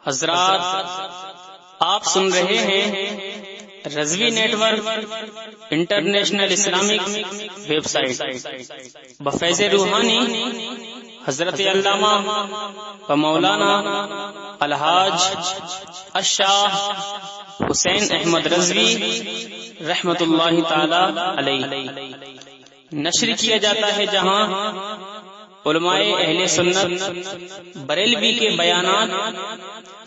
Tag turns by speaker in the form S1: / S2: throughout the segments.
S1: हजरात, आप सुन रहे हैं Razvi network international Islamic website बफैज़ रूहानी हजरत अल्लामा व मौलाना अलहाज अशाह हुसैन अहमद रज़वी रहमतुल्लाहि ताला अलैह नश्र किया जाता है, जहां उलमाए अहले सुन्नत बरेलवी के बयानात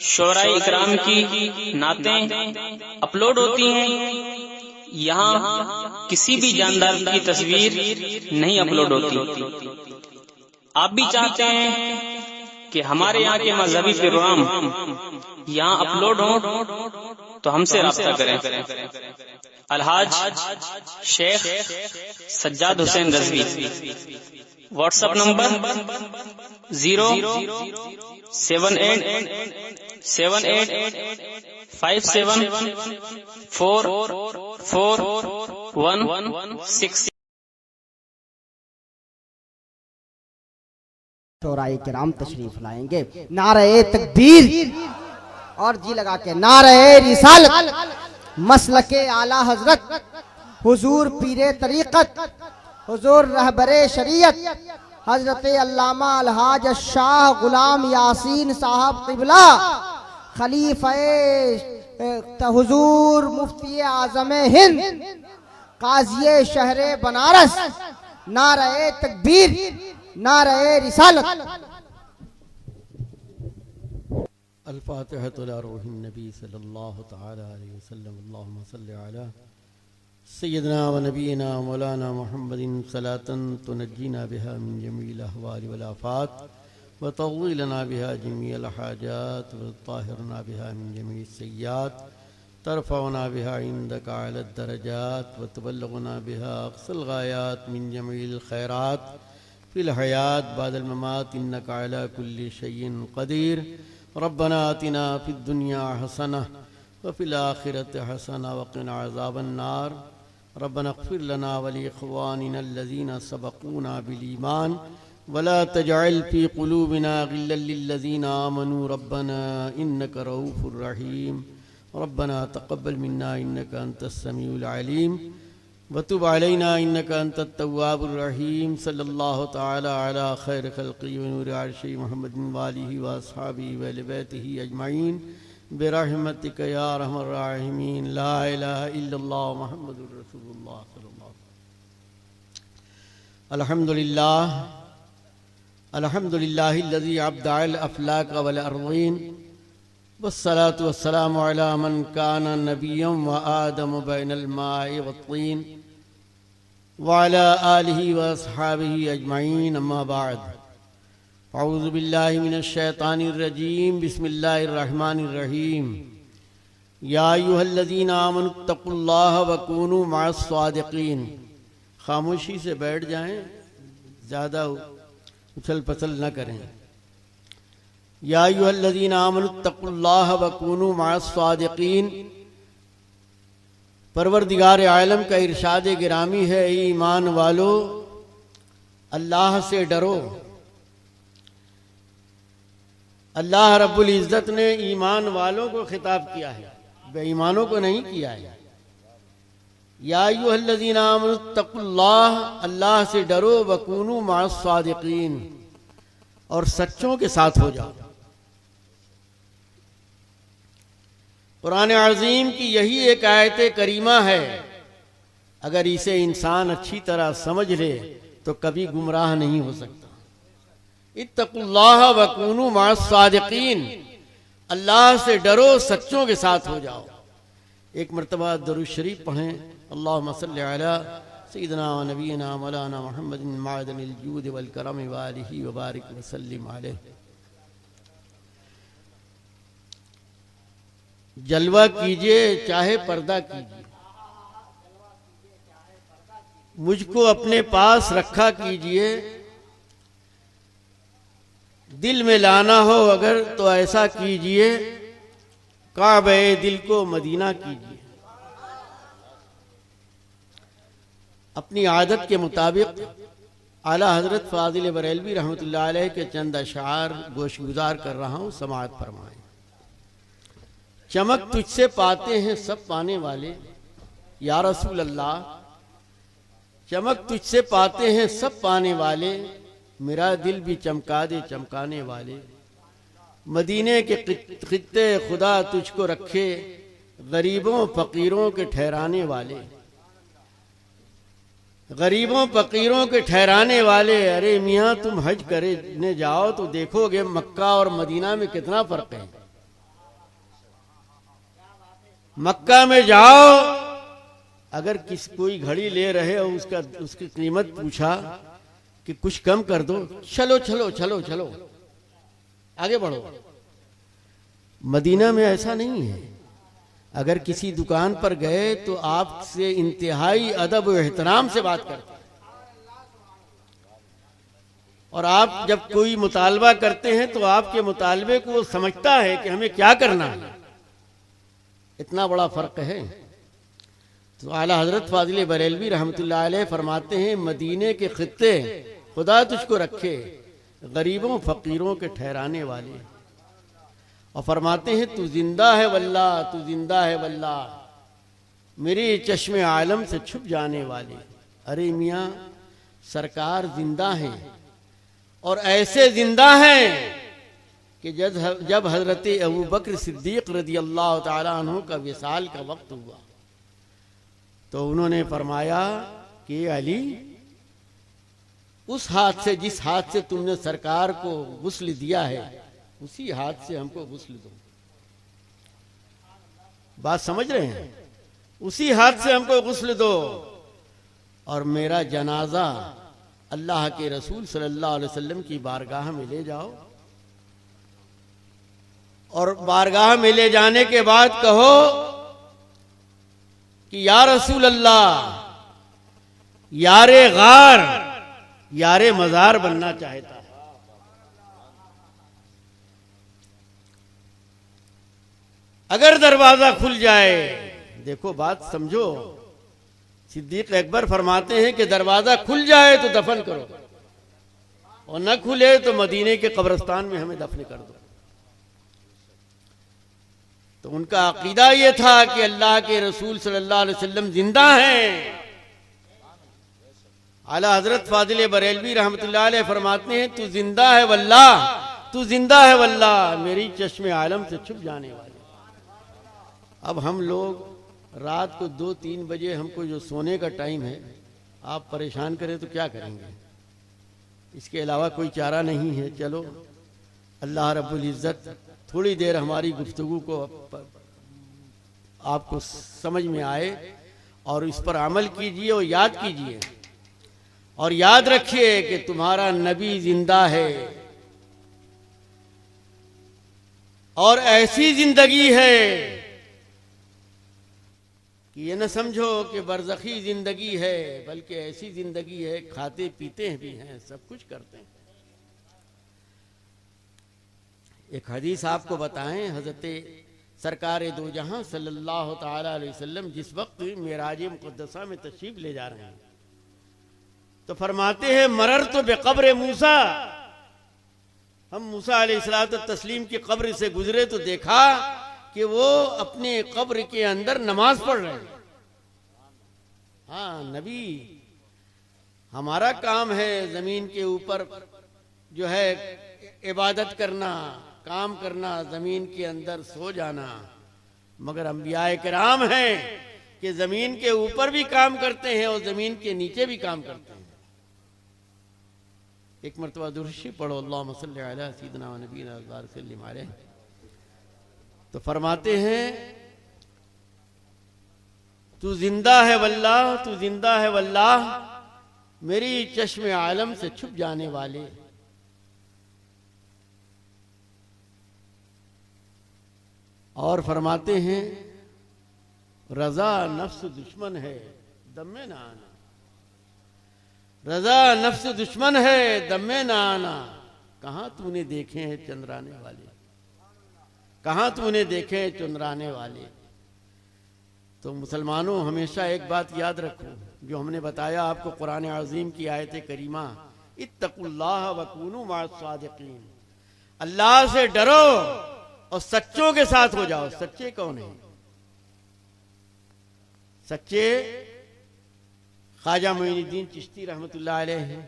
S1: शोराए इकराम की नातें अपलोड होती हैं। यहाँ किसी भी जानदार की तस्वीर नहीं अपलोड होती। आप भी चाहते हैं कि हमारे यहाँ के मजहबी प्रोग्राम यहाँ अपलोड हो तो हमसे राब्ता करें। Alhaj Sheikh Sajjad Hussain Razvi, WhatsApp number 07878574416।
S2: शोराए किराम तशरीफ लाएंगे। नारे तकबीर और जी लगा के नारे रिसालत, मसलके आला हजरत हुजूर पीरे तरीक़त, हुजूर रहबरे शरीयत हजरत अल्लामा अलहाज शाह गुलाम यासीन साहब क़िबला खलीफे हुजूर मुफ्ती आज़म हिंद काज़ी शहरे बनारस। नारे तकबीर, नारे रिसालत।
S3: अल-फ़ातिहा इला रूहिन नबी सल्लल्लाहु तआला अलैहि वसल्लम। अल्लाहुम्मा सल्लि अला सय्यिदना व नबीना मौलाना मुहम्मदिन सलातन तुनज्जीना बिहा मिन जमील अहवाल वल आफात व तग़्फ़िर बिहा जमीअल हाजात व तुताहिरना बिहा मिन जमीइ सय्यात तरफ़अना बिहा इंदका अला दरजात व तुबल्लिग़ुना बिहा अक़सल गायात मिन जमीइल खैरात फिल हयात बादल ममात इन्नका अला कुल्लि शैइन क़दीर। रब्बना आतिना फिद दुनिया हसना व फिल आखिरति हसना व क़िना अज़ाबन्नार। रब्बना इग़फ़िर लना व लिइख़वानिना अल्लज़ीना सबक़ूना बिल ईमान व ला तजअल फ़ी क़ुलूबिना ग़िल्लन लिल्लज़ीना आमनू रब्बना इन्नका रऊफ़ुर रहीम। रब्बना तक़ब्बल मिन्ना इन्नका अंतस समीउल अलीम व तुब अलैना इन्नका अंतत तव्वाबुर रहीम। सल्लल्लाहु तआला अला खैर खल्क़ी व नूर अर्शी मुहम्मदिन व आलिहि व अस्हाबिहि व अहलि बैतिहि अजमईन बिरहमतिका या अरहमर राहिमीन। ला इलाहा इल्लल्लाह मुहम्मदुर रसूलुल्लाह सल्लल्लाहु अल्हम्दुलिल्लाह अल्हम्दुलिल्लाहिल्लज़ी अब्दअल अफ़लाक वल अर्ज़ीन वस्सलातु वस्सलामु अला मन काना नबिय्यन व आदम बैनल माइ वत्तीन व अला आलिहि व अस्हाबिहि अजमईन। अम्मा बाद, अऊज़ु बिल्लाहि मिनश शैतानिर रजीम। बिस्मिल्लाहिर रहमानिर रहीम। या अय्युहल्लज़ीना आमनुत्तक़ुल्लाह व कूनू मअस सादिक़ीन। खामोशी से बैठ जाएं, ज़्यादा उछल पछल न करें। या अय्युहल्लज़ीना आमनुत्तक़ुल्लाह व कूनू मअस सादिक़ीन। परवरदिगार आलम का इरशाद गिरामी है, ईमान वालो अल्लाह से डरो। अल्लाह रब्बुल इज़्ज़त ने ईमान वालों को खिताब किया है, बेईमानों को नहीं किया है। या अय्युहल्लज़ीना आमनुत्तक़ुल्लाह, अल्लाह से डरो, व कूनू मअस सादिक़ीन, और सच्चों के साथ हो जाओ। कुरान अज़ीम की यही एक आयत करीमा है, अगर इसे इंसान अच्छी तरह समझ ले तो कभी गुमराह नहीं हो सकता। इत्तक़ुल्लाह व कूनू मअस सादिक़ीन, अल्लाह से डरो, सच्चों के साथ हो जाओ। एक मरतबा दरूद शरीफ पढ़ें। अल्लाहुम्मा सल्लि अला सय्यिदना व नबीना मौलाना मुहम्मदिन मादनिल जूद वल करम व आलिहि व बारिक व सल्लिम अलैहि। जलवा कीजिए चाहे पर्दा कीजिए, मुझको अपने पास रखा कीजिए। दिल में लाना हो अगर तो ऐसा कीजिए, काबे दिल को मदीना कीजिए। अपनी आदत के मुताबिक आला हजरत फाजिल बरेलवी रहमतुल्लाह अलैह के चंद अशार गोशगुजार कर रहा हूँ, समाअत फरमाएं। चमक तुझसे पाते हैं सब पाने वाले, या रसूल अल्लाह चमक तुझसे पाते हैं सब पाने वाले, मेरा दिल भी चमका दे चमकाने वाले। मदीने के खित्ते खुदा तुझको रखे, गरीबों फकीरों के ठहराने वाले, गरीबों फकीरों के ठहराने वाले। अरे मियाँ तुम हज करने जाओ तो देखोगे मक्का और मदीना में कितना फर्क है। मक्का में जाओ, अगर कोई घड़ी ले रहे और उसकी कीमत पूछा कि कुछ कम कर दो, चलो चलो चलो चलो आगे बढ़ो। मदीना में ऐसा नहीं है। अगर किसी दुकान पर गए तो आपसे इंतहाई अदब और एहतराम से बात करते हैं, और आप जब कोई मुतालबा करते हैं तो आपके मुतालबे को वो समझता है कि हमें क्या करना है। इतना बड़ा फर्क है। तो आला हजरत फाजिल बरेलवी रहमतुल्लाह अलैह फरमाते हैं, मदीने के खित्ते खुदा तुझको रखे, गरीबों फकीरों के ठहराने वाले। और फरमाते हैं, तू जिंदा है वल्लाह, तू जिंदा है वल्लाह, मेरे चश्मे आलम से छुप जाने वाले। अरे मियाँ सरकार जिंदा है, और ऐसे जिंदा हैं कि जब हजरत अबू बकर सिद्दीक रदी अल्लाह ताला अन्हु का विसाल का वक्त हुआ तो उन्होंने फरमाया कि अली, उस हाथ से जिस हाथ से तुमने सरकार को गुस्ल दिया है, उसी हाथ से हमको गुस्ल दो। बात समझ रहे हैं? उसी हाथ से हमको गुस्ल दो, और मेरा जनाजा अल्लाह के रसूल सल्लल्लाहु अलैहि वसल्लम की बारगाह में ले जाओ, और बारगाह में ले जाने के बाद कहो कि या रसूल अल्लाह, यारे गार यारे मजार बनना चाहता है। अगर दरवाजा खुल जाए, देखो बात समझो, सिद्दीक अकबर फरमाते हैं कि दरवाजा खुल जाए तो दफन करो, और न खुले तो मदीने के कब्रिस्तान में हमें दफन कर दो। तो उनका अकीदा यह था कि अल्लाह के रसूल सल्लल्लाहु अलैहि वसल्लम जिंदा हैं। आला हजरत फाजिल बरेलवी रहमतुल्लाह अलैह फरमाते हैं, तू जिंदा है वल्लाह, तू जिंदा है वल्लाह, मेरी चश्मे आलम से छुप जाने वाले। अब हम लोग रात को 2-3 बजे हमको जो सोने का टाइम है, आप परेशान करें तो क्या करेंगे? इसके अलावा कोई चारा नहीं है। चलो अल्लाह रब्बुल इज्जत थोड़ी देर हमारी गुफ्तगू को आपको समझ में आए और इस पर अमल कीजिए और याद कीजिए, और याद रखिए कि तुम्हारा नबी जिंदा है, और ऐसी जिंदगी है कि ये न समझो कि बरज़खी जिंदगी है, बल्कि ऐसी जिंदगी है खाते पीते भी हैं, सब कुछ करते हैं। एक हदीस आपको बताएं, हजरत सरकार दो जहां सल्लल्लाहु ताला अलैहि वसल्लम जिस वक्त मेराज मुक़द्दसा में तशरीफ ले जा रहे हैं तो फरमाते हैं, मरर तो बेक़ब्र मूसा, हम मूसा अलैहिस्सलातु तस्लीम की कब्र से गुजरे तो देखा कि वो अपने कब्र के अंदर नमाज पढ़ रहे हैं। हाँ नबी, हमारा काम है जमीन के ऊपर जो है इबादत करना, काम करना, जमीन के अंदर सो जाना, मगर अंबिया किराम हैं कि जमीन के ऊपर भी काम करते हैं और जमीन के नीचे भी काम करते हैं। एक मरतबा दुरूद पढ़ो, अल्लाहुम्मा सल्ली अला सय्यिदिना व नबीना वसल्लिम अलैहि। तो फरमाते हैं, तू जिंदा है वल्लाह, तू जिंदा है वल्लाह, मेरी चश्मे आलम से छुप जाने वाले। और फरमाते हैं, रजा नफ्स दुश्मन है दम्मे ना आना, रजा नफ्स दुश्मन है दम्मे ना आना। कहां तूने देखे हैं चंद्राने वाले, कहां तूने देखे हैं चंद्राने वाले। तो मुसलमानों हमेशा एक बात याद रखो, जो हमने बताया आपको कुरान अज़ीम की आयत करीमा, इत्तकुल्लाह वकूनू मअस सादिकीन, अल्लाह से डरो और सच्चों के साथ हो जाओ। सच्चे कौन है? सच्चे ख्वाजा मोइनुद्दीन चिश्ती रहमतुल्लाह अलैह हैं,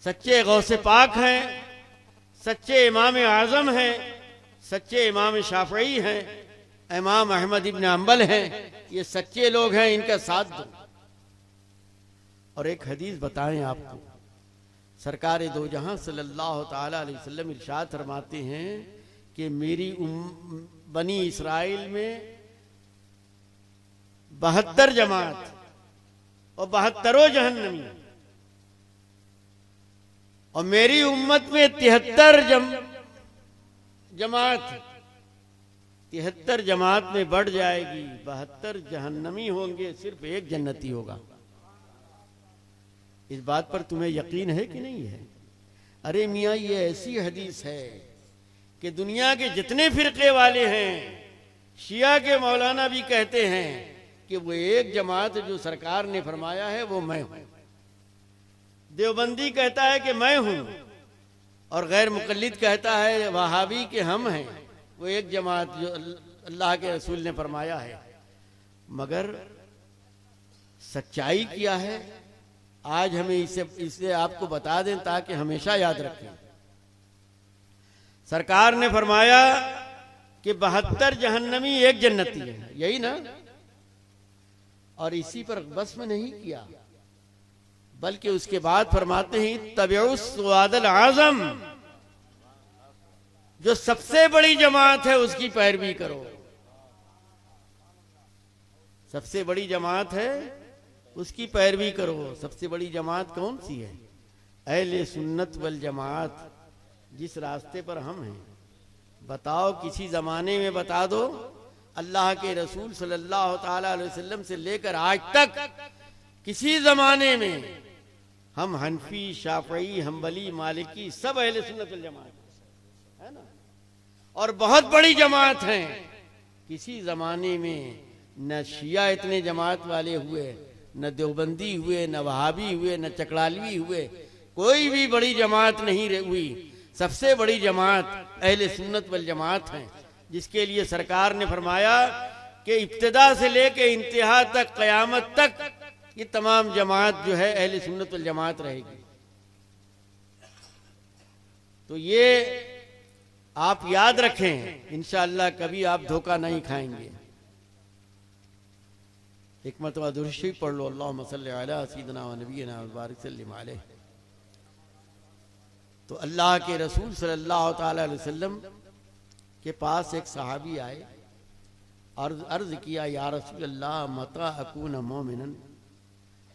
S3: सच्चे गौसे पाक हैं, सच्चे इमाम आजम हैं, सच्चे इमाम शाफई हैं, इमाम अहमद इब्न हंबल हैं। ये सच्चे लोग हैं, इनका साथ दो। और एक हदीस बताएं आपको, सरकार दो जहां सल्लल्लाहु ताला अलैहि वसल्लम इरशाद फरमाते हैं कि मेरी बनी इसराइल में 72 जमात और 72 जहन्नमी, और मेरी उम्मत में 73 जमात 73 जमात में बढ़ जाएगी, 72 जहन्नमी होंगे, सिर्फ एक जन्नती होगा। इस बात पर तुम्हें यकीन है कि नहीं है? अरे मियाँ, ये ऐसी हदीस है कि दुनिया के जितने फिरके वाले हैं, शिया के मौलाना भी कहते हैं कि वो एक जमात जो सरकार ने फरमाया है वो मैं हूं। देवबंदी कहता है कि मैं हूं, और गैर मुकल्लिद कहता है वहाबी के हम हैं, वो एक जमात जो अल्लाह के रसूल ने फरमाया है। मगर सच्चाई क्या है, आज हमें इसे आपको बता दें ताकि हमेशा याद रखें। सरकार ने फरमाया कि 72 जहन्नमी, एक जन्नती है, यही ना? और इसी पर बस में नहीं किया, बल्कि उसके बाद फरमाते हैं तबिउस स्वादल आजम, जो सबसे बड़ी जमात है उसकी पैरवी करो। सबसे बड़ी जमात है उसकी पैरवी करो। सबसे बड़ी जमात कौन सी है? अहले सुन्नत वल जमात, जिस रास्ते पर हम हैं। बताओ, किसी जमाने में बता दो अल्लाह के रसूल सल्लल्लाहु ताला अलैहि वसल्लम से लेकर आज तक किसी जमाने में हम हनफी, शाफई, हम्बली, मालिकी सब अहले सुन्नत वल जमात है ना, और बहुत बड़ी जमात हैं। किसी जमाने में न शिया इतने जमात वाले हुए, न देवबंदी हुए, न वहाबी हुए, न चकड़ालवी हुए, कोई भी बड़ी जमात नहीं हुई। सबसे बड़ी जमात अहले सुन्नत वल जमात है, जिसके लिए सरकार ने फरमाया कि इब्तिदा से लेके इंतहा तक, क़यामत तक ये तमाम जमात जो है अहले सुन्नत वल जमात रहेगी। तो ये आप याद रखें, इंशाअल्लाह कभी आप धोखा नहीं खाएंगे। एक मरतबा दुरूद शरीफ पढ़ लो, अल्लाहुम्मा सल्ली अला सय्यिदिना व नबियिना व बारिक सल्लिम अलैहि। तो अल्लाह के रसूल सल्लल्लाहु ताला अलैहि वसल्लम के पास एक सहाबी आए और अर्ज किया, या रसूल अल्लाह मता अकून मोमिनन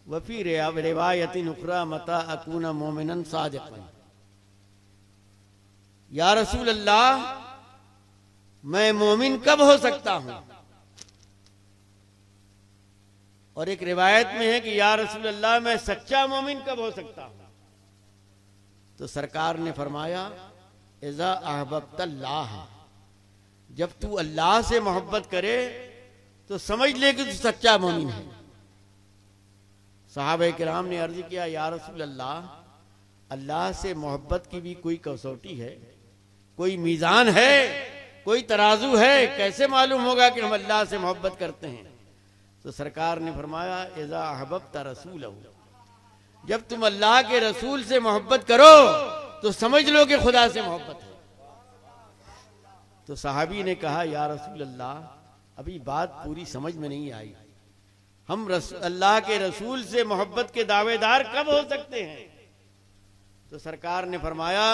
S3: व फी रिवायतिन उखरा मता अकून मोमिनन सादिक़न। या रसूल अल्लाह, मैं मोमिन कब हो सकता हूं? और एक रिवायत में है कि या रसूल अल्लाह, मैं सच्चा मोमिन कब हो सकता हूं? तो सरकार ने फरमाया, इज़ा अहबब्तल्लाह, जब तू अल्लाह से मोहब्बत करे तो समझ ले कि तू सच्चा मोमिन है। सहाबा किराम ने अर्ज किया, या रसूल अल्लाह, अल्लाह से मोहब्बत की भी कोई कसौटी है, कोई मीज़ान है, कोई तराजू है? कैसे मालूम होगा कि हम अल्लाह से मोहब्बत करते हैं? तो सरकार ने फरमाया, इज़ा अहबब्त रसूलहू, जब तुम अल्लाह के रसूल से मोहब्बत करो तो समझ लो कि खुदा से मोहब्बत है। तो सहाबी ने कहा, या रसूल अल्लाह, अभी बात पूरी समझ में नहीं आई, हम अल्लाह के रसूल से मोहब्बत के दावेदार कब हो सकते हैं? तो सरकार ने फरमाया,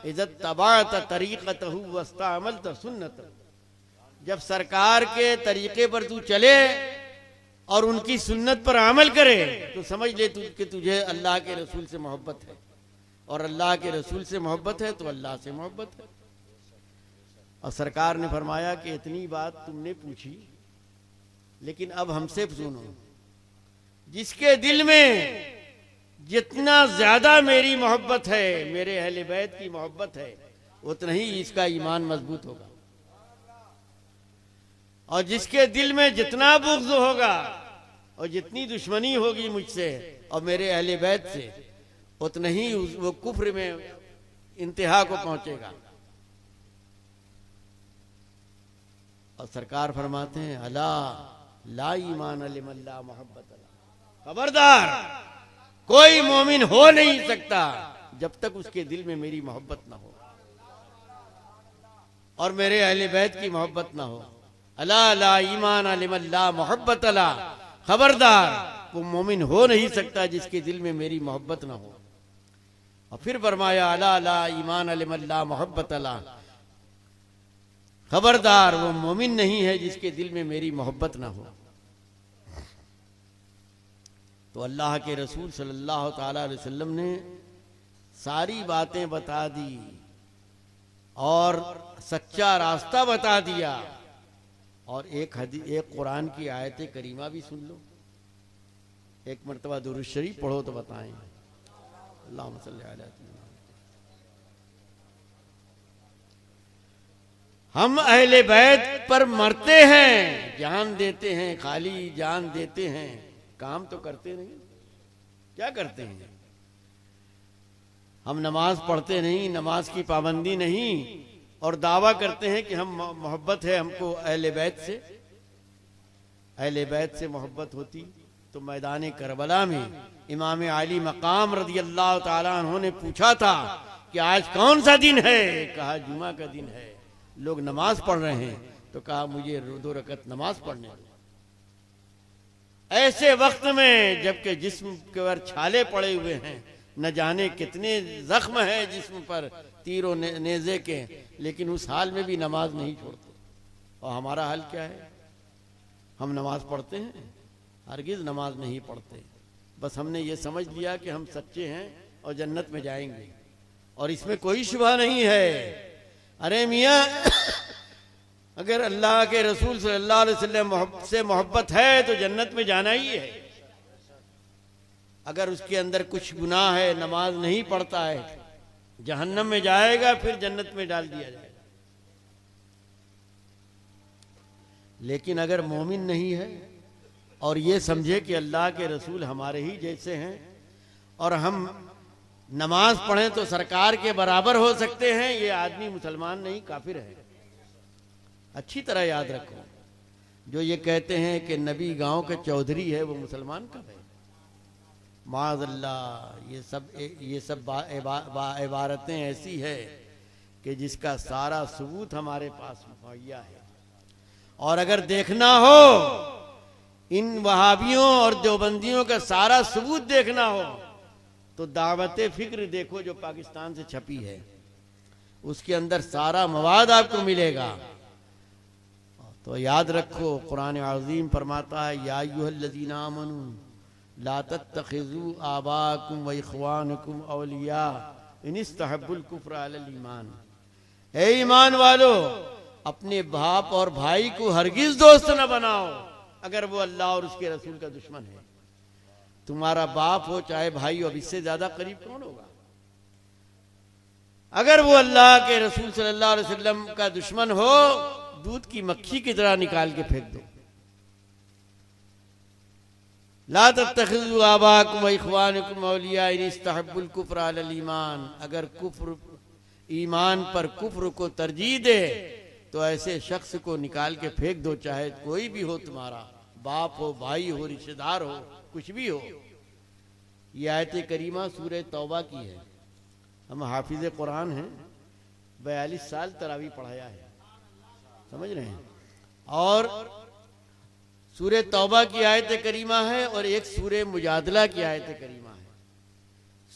S3: इज़्ज़त तबाअत तरीक़तहू वस्तअमलत सुन्नतहू, जब सरकार के तरीके पर तू चले और उनकी सुन्नत पर अमल करे तो समझ ले कि तुझे अल्लाह के रसूल से मोहब्बत है, और अल्लाह के रसूल से मोहब्बत है तो अल्लाह से मोहब्बत है। और सरकार ने फरमाया कि इतनी बात तुमने पूछी, लेकिन अब हमसे सुनो, जिसके दिल में जितना ज्यादा मेरी मोहब्बत है, मेरे अहले बैत की मोहब्बत है, उतना ही इसका ईमान मजबूत होगा। और जिसके दिल में जितना बुग़्ज़ होगा और जितनी दुश्मनी होगी मुझसे और मेरे अहले बैत से, उतना ही वो कुफ्र में इंतहा को पहुंचेगा। और सरकार फरमाते हैं अला ला ईमान लिमल्ला मोहब्बत अला, खबरदार कोई मोमिन हो नहीं सकता जब तक उसके दिल में मेरी मोहब्बत ना हो और मेरे अहले बैत की मोहब्बत ना हो। अला ला ईमान लिमल्ला मोहब्बत अला, खबरदार वो मोमिन हो नहीं सकता जिसके दिल में मेरी मोहब्बत ना हो। और फिर फरमाया अला ला ईमान लिमल्ला मोहब्बत अला, खबरदार वो मोमिन नहीं है जिसके दिल में मेरी मोहब्बत ना हो। तो अल्लाह के रसूल सल्लल्लाहु ताला अलैहि वसल्लम ने सारी बातें बता दी और सच्चा रास्ता बता दिया। और एक कुरान की आयत करीमा भी सुन लो, एक मरतबा दुरूद शरीफ पढ़ो तो बताएं। अल्लाहुम्मा सल्ली अला सय्यिदिना। हम अहले बैत पर मरते हैं, जान देते हैं, खाली जान देते हैं, काम तो करते नहीं। क्या करते हैं? हम नमाज पढ़ते नहीं, नमाज की पाबंदी नहीं, और दावा करते हैं कि हम मोहब्बत है हमको अहले बैत से। अहले बैत से मोहब्बत होती तो मैदान करबला में इमाम आली मकाम रज़ी अल्लाह ताला अन्हु ने पूछा था कि आज कौन सा दिन है? कहा जुमा का दिन है, लोग नमाज पढ़ रहे हैं। तो कहा मुझे 2 रकत नमाज पढ़ने दो। ऐसे वक्त में जबकि जिस्म के ऊपर छाले पड़े हुए हैं, न जाने कितने जख्म हैं जिस्म पर तीरों नेज़े के, लेकिन उस हाल में भी नमाज नहीं छोड़ते। और हमारा हाल क्या है? हम नमाज पढ़ते हैं? हरगिज नमाज नहीं पढ़ते। बस हमने ये समझ लिया कि हम सच्चे हैं और जन्नत में जाएंगे, और इसमें कोई शुबा नहीं है। अरे मियाँ, अगर अल्लाह के रसूल सल्लल्लाहु अलैहि वसल्लम से मोहब्बत है तो जन्नत में जाना ही है। अगर उसके अंदर कुछ गुनाह है, नमाज नहीं पढ़ता है, जहन्नम में जाएगा, फिर जन्नत में डाल दिया जाएगा। लेकिन अगर मोमिन नहीं है और ये समझे कि अल्लाह के रसूल हमारे ही जैसे हैं और हम नमाज पढ़ें तो सरकार के बराबर हो सकते हैं, ये आदमी मुसलमान नहीं, काफिर है। अच्छी तरह याद रखो, जो ये कहते हैं कि नबी गांव के चौधरी है, वो मुसलमान कब है? माज़अल्लाह, ये सब इबारतें ऐसी है कि जिसका सारा सबूत हमारे पास मुहैया है। और अगर देखना हो, इन वहाबियों और देवबंदियों का सारा सबूत देखना हो, तो दावते फिक्र देखो जो पाकिस्तान से छपी है, उसके अंदर सारा मवाद आपको मिलेगा। तो याद रखो, कुरान अज़ीम फरमाता है या अय्युहल्लज़ीना आमनू ला तत्तखिज़ू आबाकुम व इख़वानकुम औलिया इन इस्तहब्बुल कुफ्र अलल ईमान। ए ईमान वालो, अपने बाप और भाई को हरगिज दोस्त न बनाओ अगर वो अल्लाह और उसके रसूल का दुश्मन है। तुम्हारा बाप हो चाहे भाई हो, अब इससे ज्यादा करीब कौन होगा? अगर वो अल्लाह के रसूल सल्लल्लाहु अलैहि वसल्लम का दुश्मन हो, दूध की मक्खी की तरह निकाल के फेंक दो। ला तत्तखिज़ू आबाकुम व इख़वानकुम औलिया इन इस्तहब्बुल कुफ्र अलल ईमान। अगर कुफ्र ईमान पर कुफ्र को तरजीह दे तो ऐसे शख्स को निकाल के फेंक दो, चाहे कोई भी हो, तुम्हारा बाप हो, भाई हो, रिश्तेदार हो, कुछ भी हो। ये आयत करीमा सूरह तौबा की है। हम हाफिज कुरान हैं, 42 साल तरावी पढ़ाया है, समझ रहे हैं। और सूरह तौबा की आयत करीमा है और एक सूरह मुजादला की आयत करीमा है।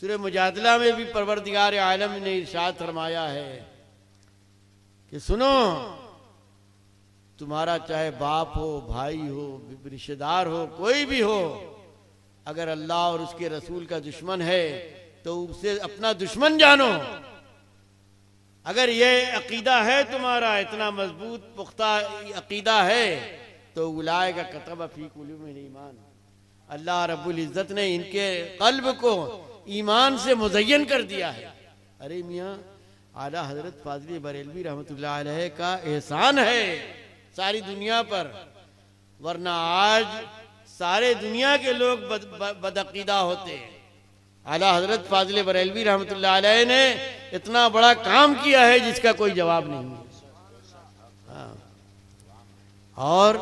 S3: सूरह मुजादला में भी परवरदिगार आलम ने इरशाद फरमाया है कि सुनो, तुम्हारा चाहे बाप हो, भाई हो, रिश्तेदार हो, कोई भी हो, अगर अल्लाह और उसके रसूल का दुश्मन है तो उसे अपना दुश्मन जानो। अगर ये अकीदा है तुम्हारा, इतना मजबूत पुख्ता अकीदा है, तो उलाए का कतब फी कुलूबिल ईमान। अल्लाह रब्बुल इज्जत ने इनके कल्ब को ईमान से मुज़य्यन कर दिया है। अरे मियाँ, आला हजरत फाज़िल बरेलवी रहमतुल्लाह अलैह का एहसान है सारी दुनिया पर, वरना आज सारे दुनिया के लोग बदअकीदा होते हैं। आला हजरत फाज़िल बरेलवी रहमतुल्लाह अलैह ने इतना बड़ा काम किया है जिसका कोई जवाब नहीं है। हाँ। और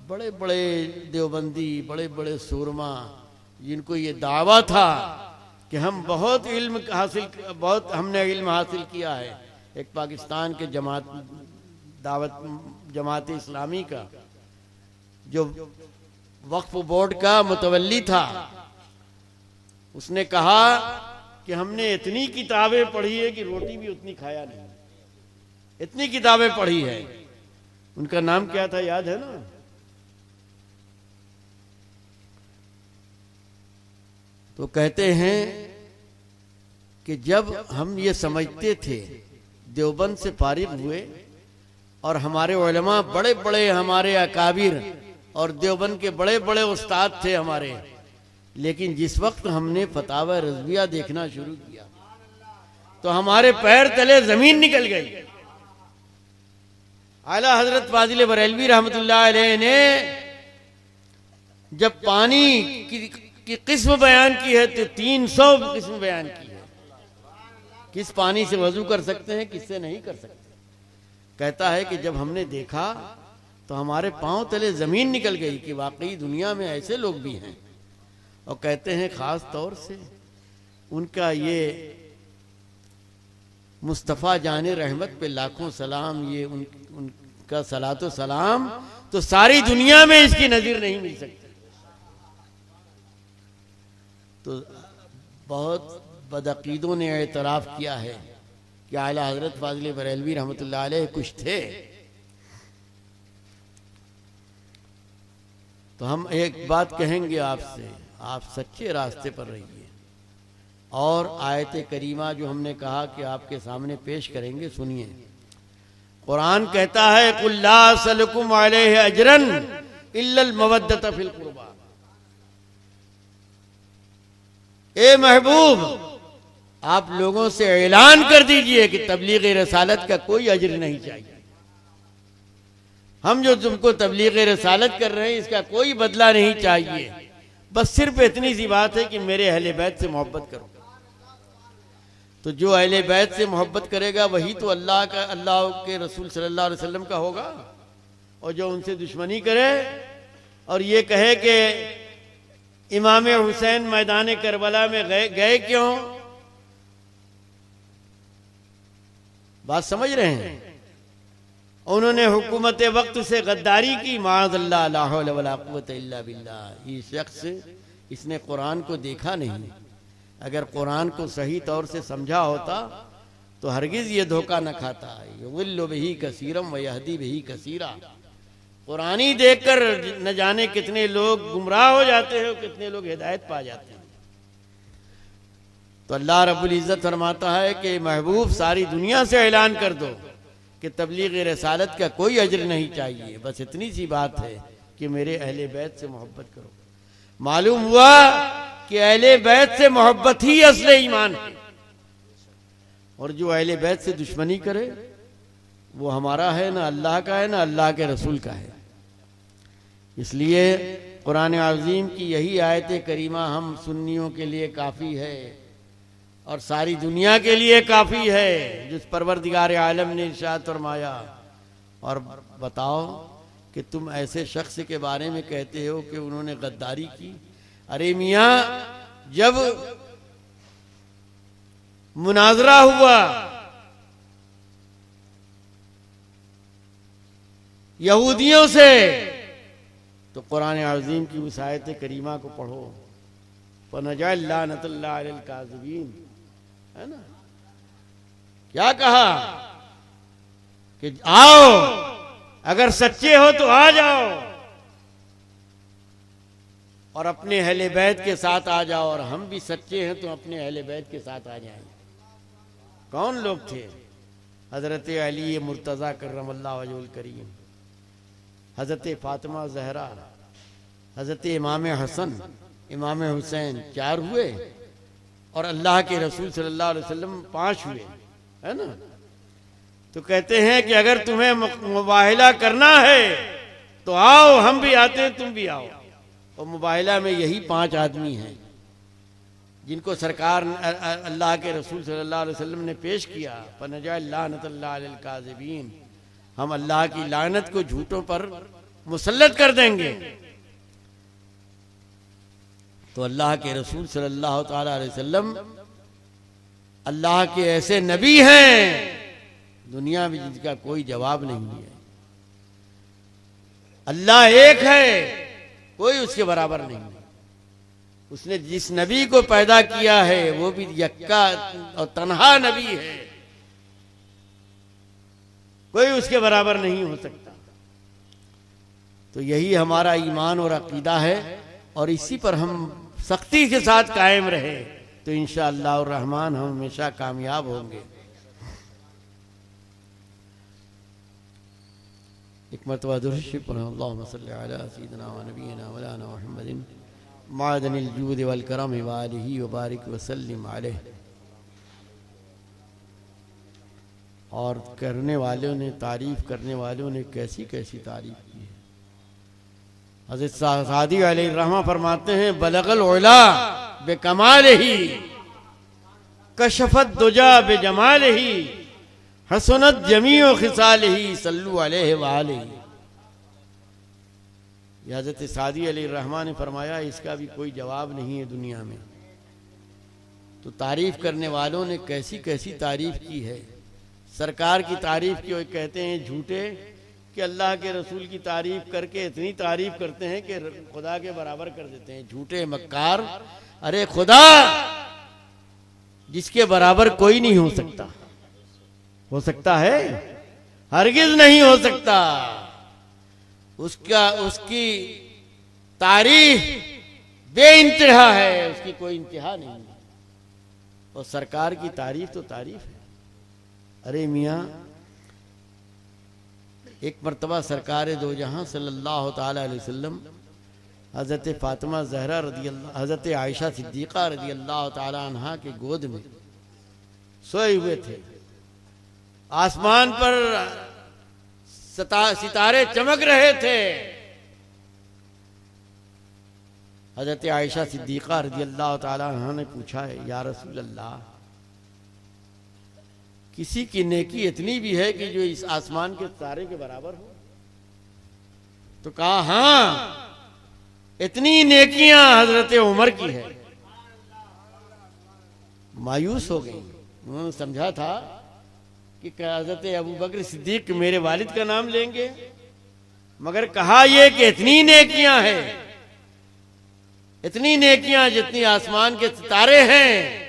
S3: बड़े बड़े देवबंदी, बड़े बड़े सूरमा, जिनको ये दावा था कि हम बहुत हमने इल्म हासिल किया है। एक पाकिस्तान के जमात इस्लामी का जो वक्फ बोर्ड का मुतवल्ली था, उसने कहा कि हमने इतनी किताबें पढ़ी है कि रोटी भी उतनी खाया नहीं, इतनी किताबें पढ़ी है। उनका नाम क्या था, याद है ना? तो कहते हैं कि जब हम ये समझते थे, देवबंद से फारिग हुए और हमारे उलमा बड़े बड़े, हमारे अकाबिर और देवबंद के बड़े बड़े उस्ताद थे हमारे, लेकिन जिस वक्त हमने फतावा रज़विया देखना शुरू किया तो हमारे पैर तले जमीन निकल गई। आला हजरत फाजिल बरेलवी रहमतुल्लाह अलैह ने जब पानी की किस्म बयान की है तो 300 किस्म बयान की है। किस पानी से वजू कर सकते हैं, किससे नहीं कर सकते। कहता है कि जब हमने देखा तो हमारे पांव तले जमीन निकल गई कि वाकई दुनिया में ऐसे लोग भी हैं। और कहते हैं खास तौर से उनका ये मुस्तफ़ा जाने रहमत पे लाखों सलाम, ये उनका सलातो सलाम तो सारी दुनिया में इसकी नजीर नहीं मिल सकती। तो बहुत बदअकीदों ने एतराफ़ किया है कि आला हजरत फाजिल बरेलवी रहमतुल्लाह अलैह कुछ थे। तो हम एक बात कहेंगे आपसे, आप सच्चे रास्ते पर रहिए। और आयत करीमा जो हमने कहा कि आपके सामने पेश करेंगे, सुनिए। कुरान कहता है कुल ला असलकुम अलैहि अजरन इल्लल मवद्दत फिल कुर्बा। ए महबूब, आप लोगों से ऐलान कर दीजिए कि तबलीग रसालत का कोई अजर नहीं चाहिए। हम जो तुमको तबलीग रसालत कर रहे हैं इसका कोई बदला नहीं चाहिए। बस सिर्फ इतनी सी बात है कि मेरे अहले बैत से मोहब्बत करो। तो जो अहले बैत से मोहब्बत करेगा वही तो अल्लाह के रसूल सल्लल्लाहु अलैहि वसल्लम का होगा। और जो उनसे दुश्मनी करे और ये कहे कि इमाम हुसैन मैदान करबला में गए क्यों, बात समझ रहे हैं? उन्होंने हुकूमत वक्त से गद्दारी की, माअज़ल्लाह ला हौला वला कुव्वता इल्ला बिल्लाह। ये शख्स, इसने कुरान को देखा नहीं। अगर कुरान को सही तौर से समझा होता तो हरगिज ये धोखा न खाता। युज़िल्लु बिही कसीरम व यहदी बिही कसीरा। कुरान ही देखकर न जाने कितने लोग गुमराह हो जाते हैं, कितने लोग हिदायत पा जाते हैं। तो अल्लाह रब्बुल इज्जत फरमाता है कि महबूब सारी दुनिया से ऐलान कर दो कि तबलीग रसालत का कोई अजर नहीं चाहिए। बस इतनी सी बात है कि मेरे अहले बैत से मोहब्बत करो। मालूम हुआ कि अहले बैत से मोहब्बत ही असले ईमान है। और जो अहले बैत से दुश्मनी करे वो हमारा है ना अल्लाह का है ना अल्लाह के रसूल का है। इसलिए कुरान अज़ीम की यही आयत करीमा हम सुन्नियों के लिए काफ़ी है और सारी दुनिया के लिए काफ़ी है, जिस परवरदिगार आलम ने इरशाद फरमाया। और बताओ कि तुम ऐसे शख्स के बारे में कहते हो कि उन्होंने गद्दारी की। अरे मियाँ, जब मुनाजरा हुआ यहूदियों से तो कुरान अज़ीम की उस आयत करीमा को पढ़ो, फनजअल लानतुल्लाह अलल काज़िबीन, है ना? क्या कहा कि आओ, अगर सच्चे हो तो आ जाओ और अपने अहले बैत के साथ आ जाओ। और हम भी सच्चे हैं तो अपने अहले बैत के साथ आ जाएं। कौन लोग थे? हजरत अली मुर्तज़ा करमल्लाहु वजहुल करीम, हजरत फातिमा ज़हरा, हजरत इमाम हसन, इमाम हुसैन, 4 हुए। और अल्लाह के रसूल सल्लल्लाहु अलैहि वसल्लम 5 हुए, है ना? तो कहते हैं कि अगर तुम्हें मुबाहिला करना है तो आओ, हम भी आते हैं, तुम भी आओ। और मुबाहिला में यही 5 आदमी हैं जिनको सरकार अल्लाह के रसूल सल्लल्लाहु अलैहि वसल्लम ने पेश किया। फनजअल लानतुल्लाह अलल काज़िबीन, हम अल्लाह की लानत को झूठों पर मुसल्लत कर देंगे। तो अल्लाह के रसूल सल्लल्लाहु ताला अलैहि वसल्लम अल्लाह के ऐसे नबी हैं दुनिया में जिनका कोई जवाब नहीं है। अल्लाह एक है, कोई उसके बराबर नहीं है। उसने जिस नबी को पैदा किया है वो भी यक्का और तन्हा नबी है, कोई उसके बराबर नहीं हो सकता। तो यही हमारा ईमान और अकीदा है और इसी पर हम सख्ती के साथ कायम रहे तो इंशाअल्लाह रहमान हम हमेशा कामयाब होंगे। एक मरतबा दुरूद पढ़ो, अल्लाहुम्मा सल्ली अला सय्यिदिना व नबियिना मौलाना मुहम्मदिन मादनिल जूद वल करम व आलिहि व बारिक व सल्लिम अलैहि। और करने वालों ने, तारीफ करने वालों ने कैसी कैसी तारीफ की है। हज़रत सादी अलैहिर्रहमा फरमाते हैं, बलगल उला बेकमालिही कशफत दुजा बेजमालिही हसनत जमीओ खिसालिही सल्लु अलैहि व आलिही। हज़रत सादी अलैहिर्रहमा ने फरमाया इसका भी कोई जवाब नहीं है दुनिया में। तो तारीफ करने वालों ने कैसी कैसी तारीफ की है। सरकार की तारीफ की कहते हैं झूठे कि अल्लाह के रसूल की तारीफ करके इतनी तारीफ करते हैं कि खुदा के बराबर कर देते हैं। झूठे मक्कार, अरे खुदा जिसके बराबर कोई नहीं हो सकता, हो सकता है? हरगिज नहीं हो सकता। उसकी तारीफ बेइंतहा है, उसकी कोई इंतहा नहीं है। और सरकार की तारीफ तो तारीफ है। अरे मियाँ, एक मरतबा सरकार दो जहां सल्लल्लाहु ताला अलैहि वसल्लम हज़रत फातिमा ज़हरा रदी अल्लाह, हज़रत आयशा सिद्दीक़ा रदी अल्लाह ताला अन्हा के गोद में सोए हुए थे। आसमान पर सितारे चमक रहे थे। हज़रत आयशा सिद्दीक़ा रदी अल्लाह ताला अन्हा ने पूछा है, या रसूल अल्लाह, किसी की नेकी इतनी भी है कि जो इस आसमान के तारे के बराबर हो? तो कहा हां, इतनी नेकियां हजरत उमर की है। मायूस हो गई। उन्होंने समझा था कि हजरत अबू बकर सिद्दीक मेरे वालिद का नाम लेंगे, मगर कहा यह कि इतनी नेकियां हैं, इतनी नेकियां जितनी आसमान के सितारे हैं,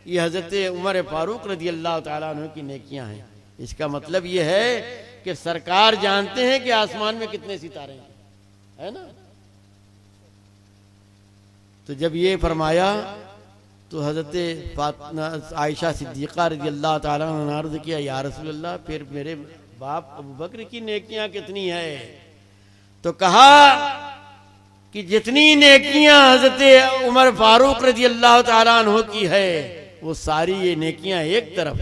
S3: ये हजरत उमर फारूक रजी अल्लाह ताला अन्हु की नेकियां हैं। इसका मतलब ये है कि सरकार जानते हैं कि आसमान में कितने सितारे हैं, है ना। तो जब ये फरमाया तो हजरत आयशा सिद्दीक़ा रजी अल्लाह ताला अन्हा ने अर्ज़ किया, या रसूल अल्लाह, फिर मेरे बाप अबू बकर की नेकियां कितनी है? तो कहा कि जितनी नेकियां हजरत उमर फारूक रजी अल्लाह ताला अन्हु की है वो सारी ये नेकियां एक तरफ,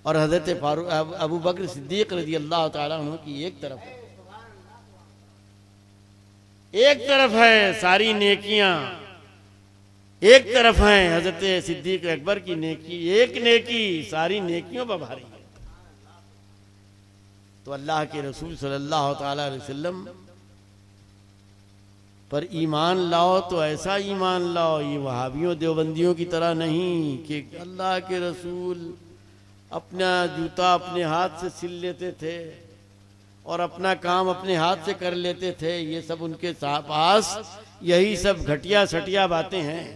S3: और हजरत फारूक अबू बकर सिद्दीक रजी अल्लाह ताला अन्हु की एक तरफ, एक तरफ है सारी नेकियां, एक तरफ है हजरत सिद्दीक अकबर की नेकी, एक नेकी सारी नेकियों पर भारी है। तो अल्लाह के रसूल सल्लल्लाहु ताला अलैहि वसल्लम पर ईमान लाओ तो ऐसा ईमान लाओ, ये वहाबियों देवबंदियों की तरह नहीं कि अल्लाह के रसूल अपना जूता अपने हाथ से सिल लेते थे और अपना काम अपने हाथ से कर लेते थे। ये सब उनके पास यही सब घटिया सटिया बातें हैं।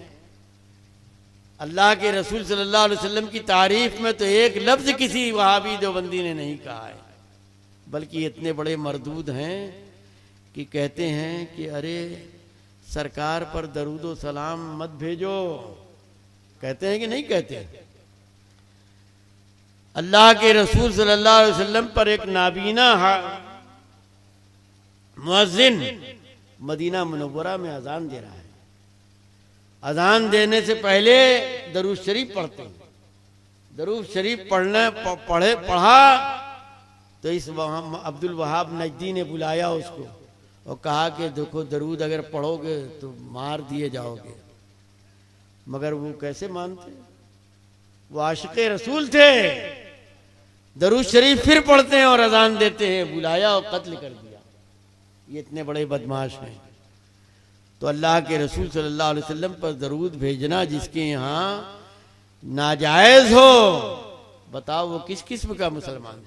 S3: अल्लाह के रसूल सल्लल्लाहु अलैहि वसल्लम की तारीफ में तो एक लफ्ज किसी वहाबी देवबंदी ने नहीं कहा है, बल्कि इतने बड़े मरदूद हैं कि कहते हैं कि अरे सरकार पर दरूदो सलाम मत भेजो। कहते हैं कि नहीं कहते? अल्लाह के रसूल सल्लल्लाहु अलैहि वसल्लम पर एक नाबीना मुअज्जिन मदीना मुनव्वरा में अजान दे रहा है। अजान देने से पहले दरूद शरीफ पढ़ते हैं। दरूद शरीफ पढ़ा तो इस अब्दुल वहाब नजदी ने बुलाया उसको और कहा कि देखो दरूद अगर पढ़ोगे तो मार दिए जाओगे। मगर वो कैसे मानते? वो आशिक़े रसूल थे। दरूद शरीफ फिर पढ़ते हैं और अजान देते हैं, बुलाया और कत्ल कर दिया। ये इतने बड़े बदमाश हैं। तो अल्लाह के रसूल सल्लल्लाहु अलैहि वसल्लम पर दरूद भेजना जिसके यहाँ नाजायज हो, बताओ वो किस किस्म का मुसलमान है।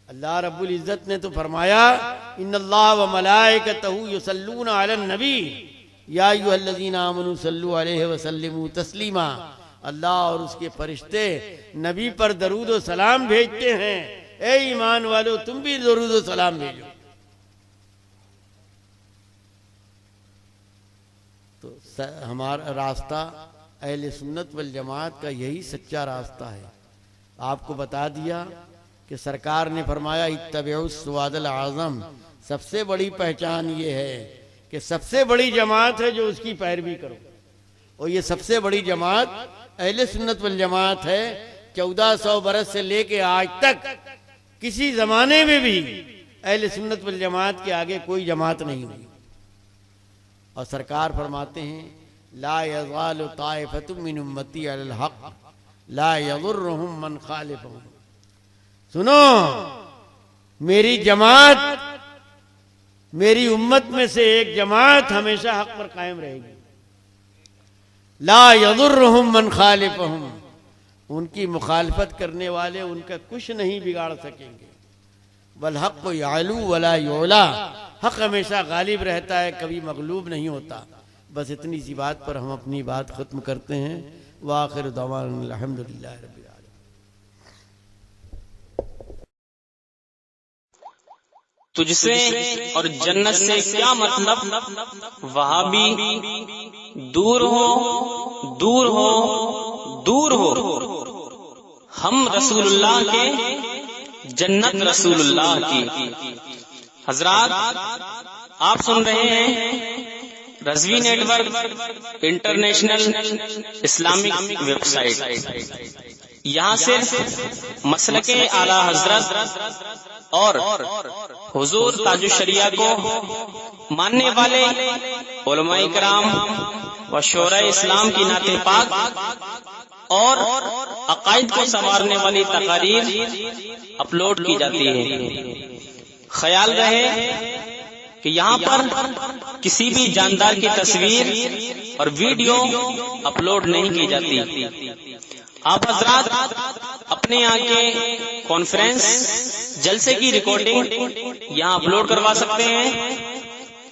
S3: अल्लाह रब्बुल इज्जत ने तो फरमाया, इन्नल्लाह व मलाइकतहू युसल्लूना अलन नबी या अय्युहल्लज़ीना आमनू सल्लू अलैहि व सल्लिमू तस्लीमा। अल्लाह और उसके फरिश्ते नबी पर दरूद व सलाम भेजते हैं। ए ईमान वालो, तुम भी दरूद व सलाम भेजो। तो हमारा रास्ता अहले सुन्नत वल जमात का यही सच्चा रास्ता है। आपको बता दिया कि सरकार ने फरमाया इत्तबिउस सिरातल आज़म, सबसे बड़ी पहचान ये है कि सबसे बड़ी जमात है जो उसकी पैरवी करो। और ये सबसे बड़ी जमात अहले सुन्नत वल जमात है। 1400 बरस से लेके आज तक किसी जमाने में भी अहले सुन्नत वल जमात के आगे कोई जमात नहीं हुई। और सरकार फरमाते हैं, ला यज़ालु ताइफतुम मिन उम्मती अलल हक़ ला यज़ुर्रुहुम मन खालिफहुम। सुनो, मेरी जमात, मेरी उम्मत में से एक जमात हमेशा हक पर कायम रहेगी। ला यज़ुर्रुहुम मन खालिफहुम, उनकी मुखालफत करने वाले उनका कुछ नहीं बिगाड़ सकेंगे। वल हक़्क़ु यालू वला युला, हक हमेशा गालिब रहता है, कभी मगलूब नहीं होता। बस इतनी सी बात पर हम अपनी बात खत्म करते हैं। व आखिर दवाना अल्हम्दुलिल्लाह रब्बिल आलमीन।
S1: तुझसे और जन्नत से क्या मतलब, वहाबी दूर हो दूर हो दूर हो, हम रसूलुल्लाह के, जन्नत रसूलुल्लाह की। हजरात, आप सुन रहे हैं Razvi network international Islamic website. यहाँ सिर्फ मसलके आला हजरत और हुजूर ताजुश शरिया को मानने वाले उलमाए किराम व शोरा इस्लाम की नाते पाक और अकायद को संवारने वाली तकारीर अपलोड की जाती है। ख्याल रहे कि यहाँ पर किसी भी जानदार की तस्वीर और वीडियो अपलोड नहीं की जाती। आप हजरात अपने यहाँ के कॉन्फ्रेंस जलसे की रिकॉर्डिंग यहाँ अपलोड करवा सकते हैं।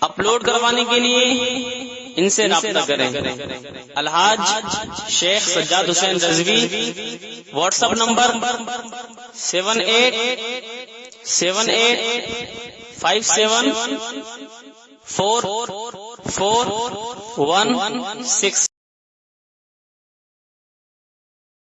S1: अपलोड करवाने के लिए इनसे राब्ता करें। Alhaj Sheikh Sajjad Hussain Razvi, WhatsApp number 7857 44116।